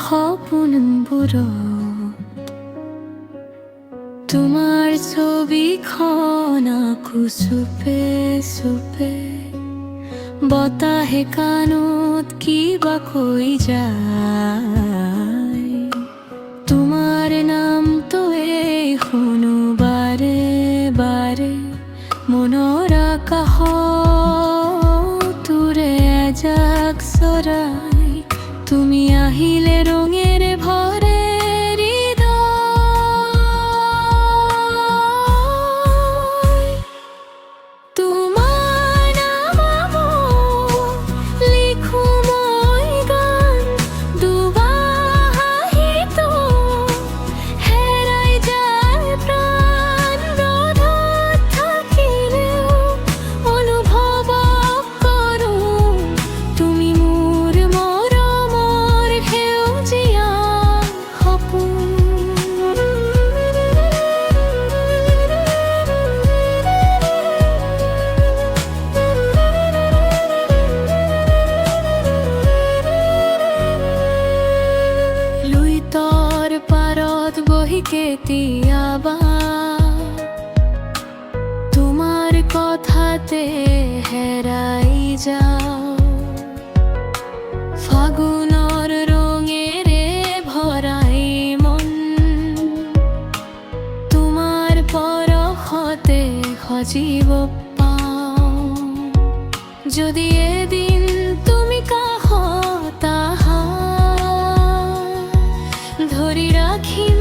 সপোনবোৰত তোমাৰ ছবিখন আঁকো চুপে চুপে। বতাহে কাণত কিবা কৈ যায়, তোমাৰ নামটোৱে শুনো বাৰে বাৰে। মনৰ আকাশটোৰে এজাক চৰাই, তুমি আহিলে ৰঙেৰে ভৰে হৃদয়। তোমাৰ নামত লিখো মই গান, দুবাহিতো হেৰাই যায় প্ৰাণ। ৰ'দত থাকিলেও অনুভৱ কৰোঁ, তুমি মোৰ মৰমৰ সেউজীয়া সপোন। লুইতৰ পাৰত বহি কেতিয়াবা তোমাৰ কথাতে হেৰাই যাওঁ। ফাগুনৰ ৰঙেৰে ভৰাই মন, তোমাৰ পৰশতে সজীৱ পাওঁ। যদি এদিন তুমি কাষত আহা, ধৰি ৰাখিম